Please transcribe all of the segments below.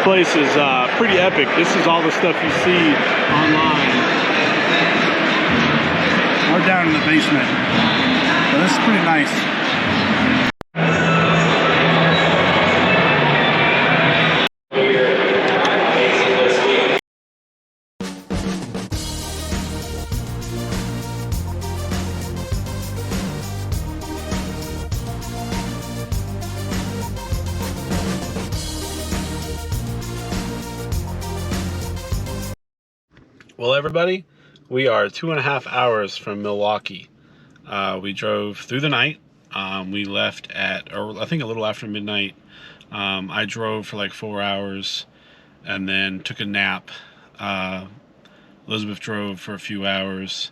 place is pretty epic. This is all the stuff you see online. We're down in the basement, so this is pretty nice. Well, everybody, we are 2.5 hours from Milwaukee. We drove through the night. We left at, or I think a little after midnight. I drove for like 4 hours and then took a nap. Elizabeth drove for a few hours,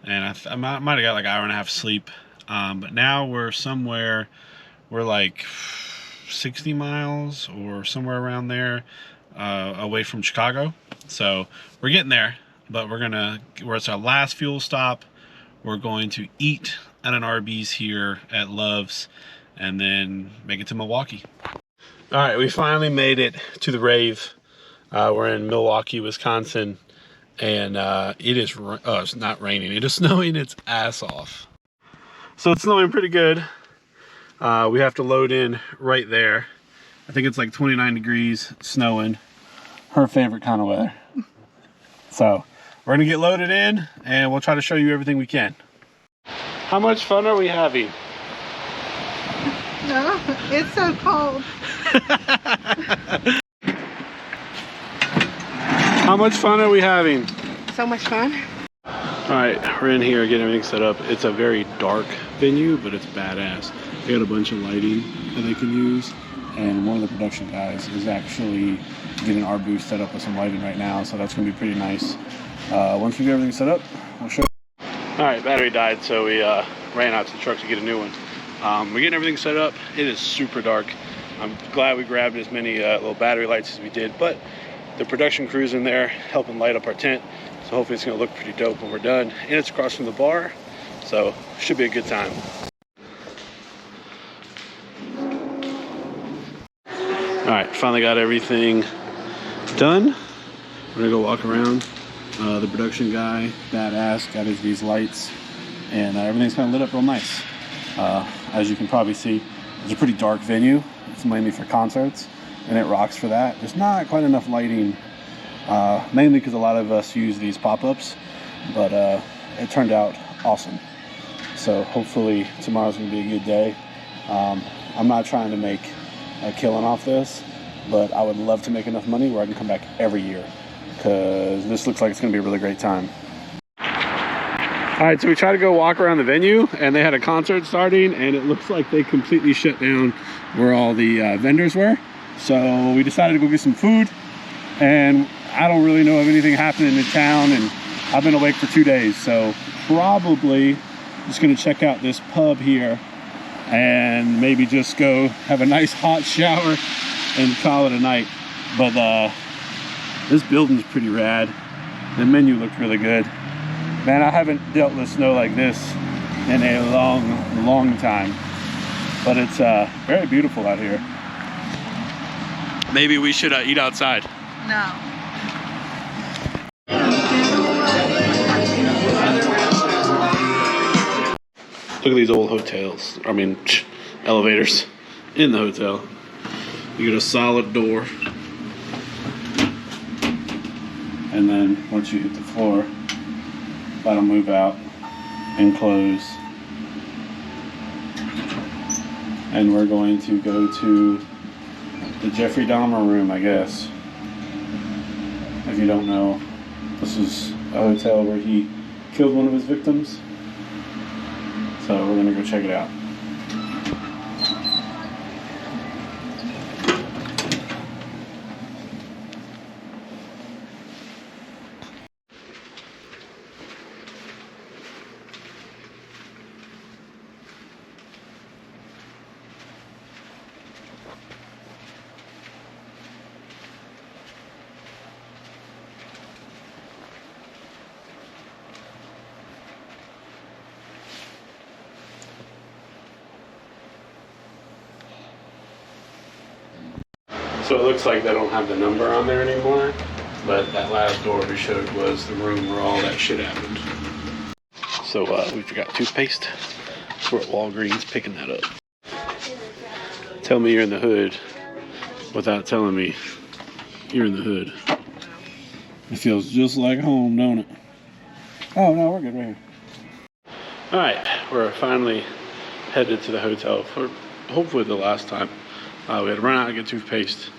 and I might have got like an hour and a half sleep. But now we're like 60 miles or somewhere around there away from Chicago. So we're getting there, but it's our last fuel stop. We're going to eat at an Arby's here at Love's and then make it to Milwaukee. All right, we finally made it to the rave. We're in Milwaukee, Wisconsin, and it's not raining. It is snowing its ass off. So it's snowing pretty good. We have to load in right there. I think it's like 29 degrees, snowing. Her favorite kind of weather. So we're gonna get loaded in and we'll try to show you everything we can. How much fun are we having? No, it's so cold. How much fun are we having? So much fun. All right, we're in here getting everything set up. It's a very dark venue, but it's badass. They got a bunch of lighting that they can use. And one of the production guys is actually getting our booth set up with some lighting right now, so that's gonna be pretty nice. Once we get everything set up, we'll show you. All right, battery died, so we ran out to the truck to get a new one. We're getting everything set up. It is super dark. I'm glad we grabbed as many little battery lights as we did, but the production crew's in there helping light up our tent, so hopefully it's gonna look pretty dope when we're done. And it's across from the bar, so should be a good time. All right, finally got everything done. We're gonna go walk around. The production guy, badass, got these lights, and everything's kind of lit up real nice. As you can probably see, it's a pretty dark venue. It's mainly for concerts, and it rocks for that. There's not quite enough lighting, mainly because a lot of us use these pop-ups, but it turned out awesome. So hopefully tomorrow's gonna be a good day. I'm not trying to make a killing off this, but I would love to make enough money where I can come back every year, because this looks like it's gonna be a really great time. All right, so we tried to go walk around the venue, and they had a concert starting, and it looks like they completely shut down where all the vendors were. So we decided to go get some food, and I don't really know of anything happening in town, and I've been awake for 2 days, so probably just gonna check out this pub here and maybe just go have a nice hot shower and call it a night. But this building's pretty rad. The menu looked really good. Man, I haven't dealt with snow like this in a long time. But it's very beautiful out here. Maybe we should eat outside. No. Look at these old hotels. I mean, elevators in the hotel. You get a solid door. And then once you hit the floor, that'll move out and close. And we're going to go to the Jeffrey Dahmer room, I guess. If you don't know, this is a hotel where he killed one of his victims. So we're gonna go check it out. So it looks like they don't have the number on there anymore, but that last door we showed was the room where all that shit happened. So we forgot toothpaste. We're at Walgreens picking that up. Tell me you're in the hood without telling me you're in the hood. It feels just like home, don't it? Oh no, we're good right here. All right, we're finally headed to the hotel for hopefully the last time. We had to run out and get toothpaste.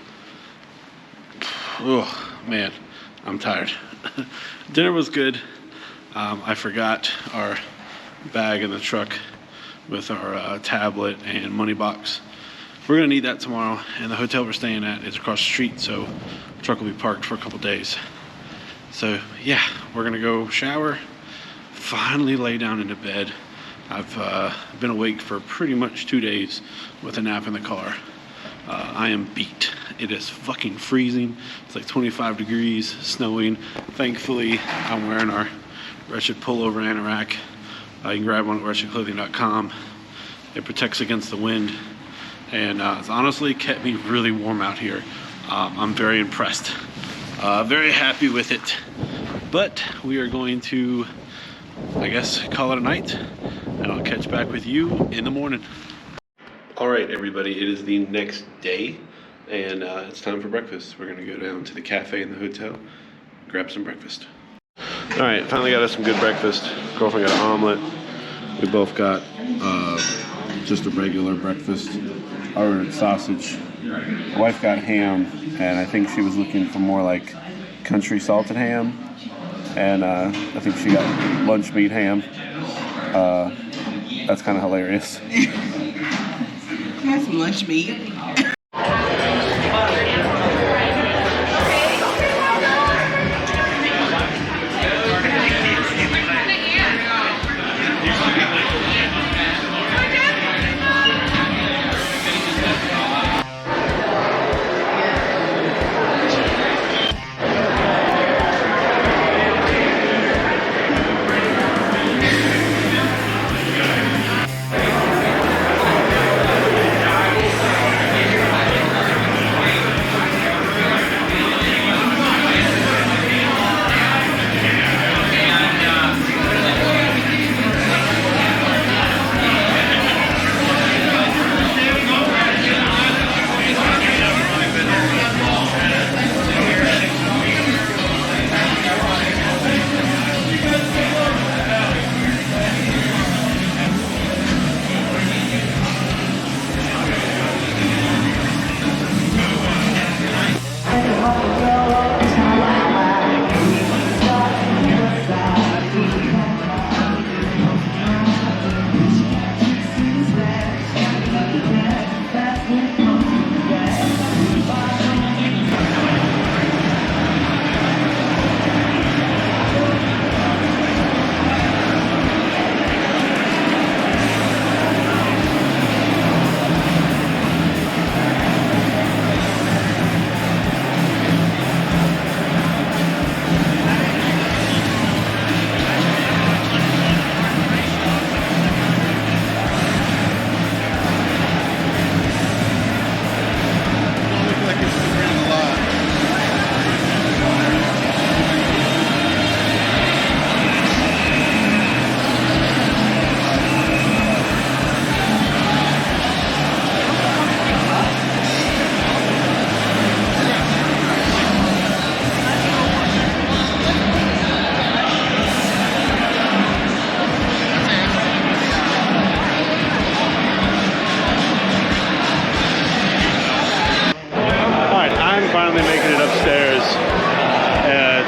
Oh man, I'm tired. Dinner was good. I forgot our bag in the truck with our tablet and money box. We're gonna need that tomorrow, and the hotel we're staying at is across the street, so the truck will be parked for a couple days. So yeah, we're gonna go shower, finally lay down into bed. I've been awake for pretty much 2 days with a nap in the car. I am beat. It is fucking freezing. It's like 25 degrees, snowing. Thankfully, I'm wearing our Wretched pullover anorak. You can grab one at wretchedclothing.com. It protects against the wind, and it's honestly kept me really warm out here. I'm very impressed. Very happy with it. But we are going to, I guess, call it a night, and I'll catch back with you in the morning. All right, everybody, it is the next day, and it's time for breakfast. We're gonna go down to the cafe in the hotel, grab some breakfast. All right, finally got us some good breakfast. Girlfriend got an omelet. We both got just a regular breakfast. I ordered sausage. My wife got ham, and I think she was looking for more like country salted ham. And I think she got lunch meat ham. That's kind of hilarious. That's some lunch meat.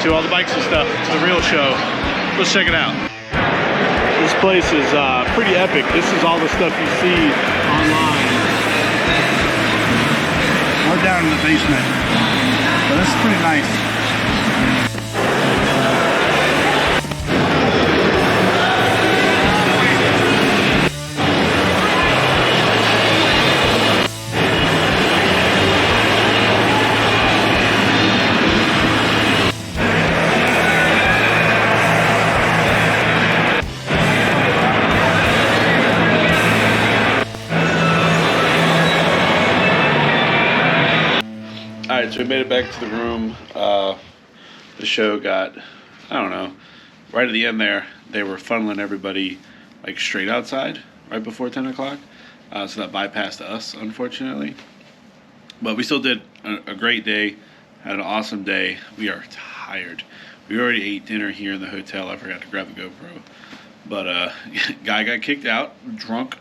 To all the bikes and stuff, to the real show. Let's check it out. This place is pretty epic. This is all the stuff you see online. We're down in the basement, but this is pretty nice. Alright, so we made it back to the room. The show got, I don't know, right at the end there, they were funneling everybody like straight outside right before 10 o'clock. So that bypassed us, unfortunately. But we still did a great day, had an awesome day. We are tired. We already ate dinner here in the hotel. I forgot to grab the GoPro. But guy got kicked out, drunk,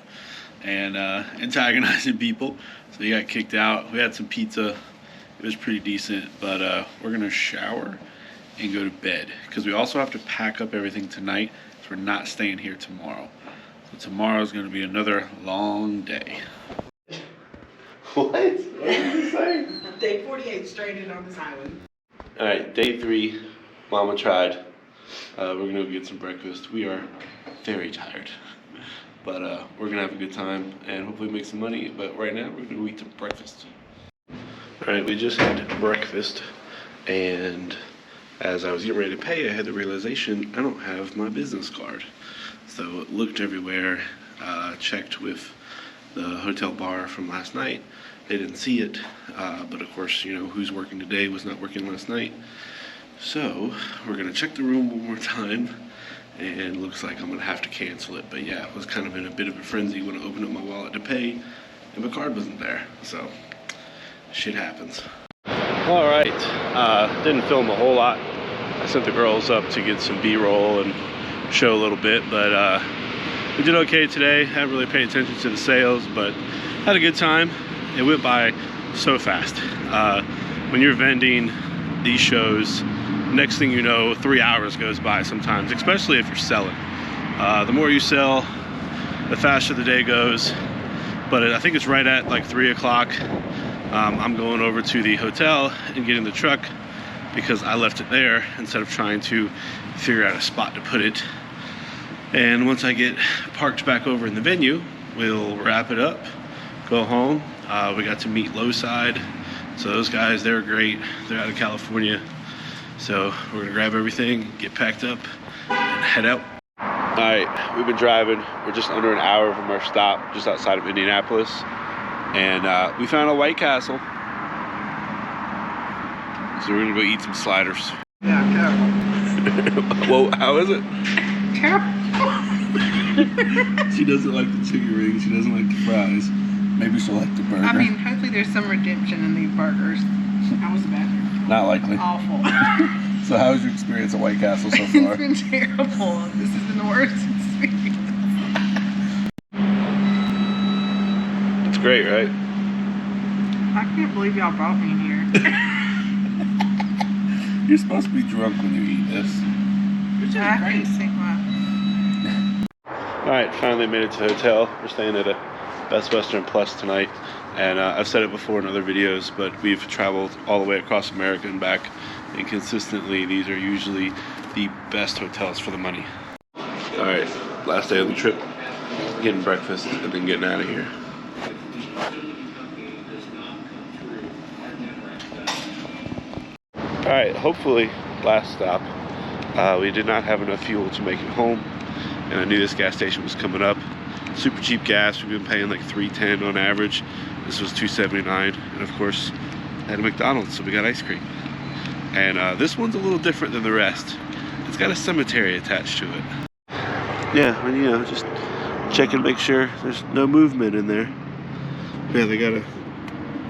and antagonizing people. So he got kicked out. We had some pizza. It was pretty decent, but we're going to shower and go to bed. Because we also have to pack up everything tonight, so we're not staying here tomorrow. So tomorrow is going to be another long day. What? What did you say? Day 48 stranded on this island. Alright, day 3. Mama tried. We're going to go get some breakfast. We are very tired. But we're going to have a good time and hopefully make some money. But right now, we're going to eat some breakfast. Alright, we just had breakfast. And as I was getting ready to pay, I had the realization I don't have my business card. So looked everywhere, checked with the hotel bar from last night. They didn't see it, but of course, you know, who's working today was not working last night. So we're gonna check the room one more time, and looks like I'm gonna have to cancel it. But yeah, I was kind of in a bit of a frenzy when I opened up my wallet to pay, and my card wasn't there. So shit happens. All right, didn't film a whole lot. I sent the girls up to get some B-roll and show a little bit, but we did okay today. Haven't really paid attention to the sales, but had a good time. It went by so fast. When you're vending these shows, next thing you know, 3 hours goes by sometimes, especially if you're selling. The more you sell, the faster the day goes. But I think it's right at like 3 o'clock. I'm going over to the hotel and getting the truck because I left it there instead of trying to figure out a spot to put it. And once I get parked back over in the venue, we'll wrap it up, go home. We got to meet Lowside. So those guys, they're great. They're out of California. So we're gonna grab everything, get packed up, and head out. All right, we've been driving. We're just under an hour from our stop, just outside of Indianapolis. And we found a White Castle. So we're gonna go eat some sliders. Yeah, terrible. Well, how is it? Terrible. She doesn't like the chicken wings. She doesn't like the fries. Maybe she'll like the burger. I mean, hopefully there's some redemption in these burgers. How was the bathroom? Not likely. Awful. So how was your experience at White Castle so far? It's been terrible. This has been the worst experience. It's great, right? I can't believe y'all brought me here. You're supposed to be drunk when you eat this. I can see why. Alright, finally made it to the hotel. We're staying at a Best Western Plus tonight. And I've said it before in other videos, but we've traveled all the way across America and back. And consistently, these are usually the best hotels for the money. Alright, last day of the trip. Getting breakfast and then getting out of here. Alright, hopefully, last stop. We did not have enough fuel to make it home, and I knew this gas station was coming up. Super cheap gas. We've been paying like $3.10 on average. This was $2.79, and of course, I had a McDonald's, so we got ice cream. And this one's a little different than the rest. It's got a cemetery attached to it. Yeah, and, you know, just check and make sure there's no movement in there. Yeah, they got a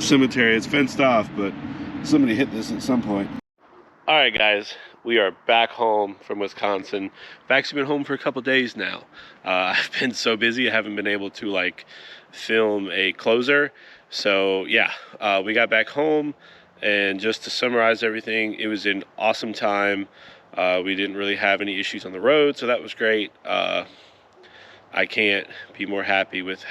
cemetery. It's fenced off, but somebody hit this at some point. All right, guys, we are back home from Wisconsin. I've actually been home for a couple days now. I've been so busy, I haven't been able to like film a closer. So yeah, we got back home, and just to summarize everything, it was an awesome time. We didn't really have any issues on the road, so that was great. I can't be more happy with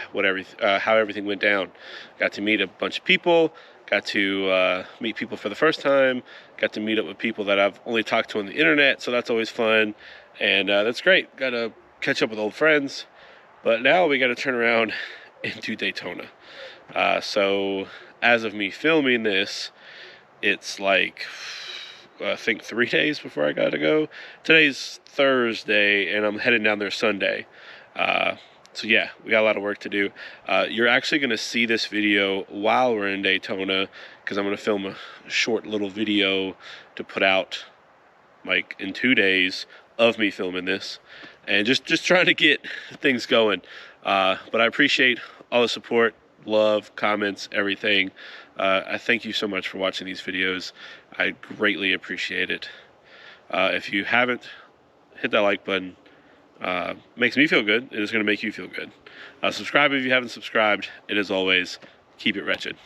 how everything went down. Got to meet a bunch of people. Got to meet people for the first time. Got to meet up with people that I've only talked to on the internet, so that's always fun. And that's great. Got to catch up with old friends. But now we got to turn around into Daytona. So as of me filming this, it's like, I think 3 days before I got to go. Today's Thursday, and I'm heading down there Sunday. So yeah, we got a lot of work to do. You're actually going to see this video while we're in Daytona, because I'm going to film a short little video to put out like in 2 days of me filming this, and just trying to get things going. But I appreciate all the support, love, comments, everything. I thank you so much for watching these videos. I greatly appreciate it. If you haven't, hit that like button. Makes me feel good, and it's going to make you feel good. Subscribe if you haven't subscribed, and as always, keep it wretched.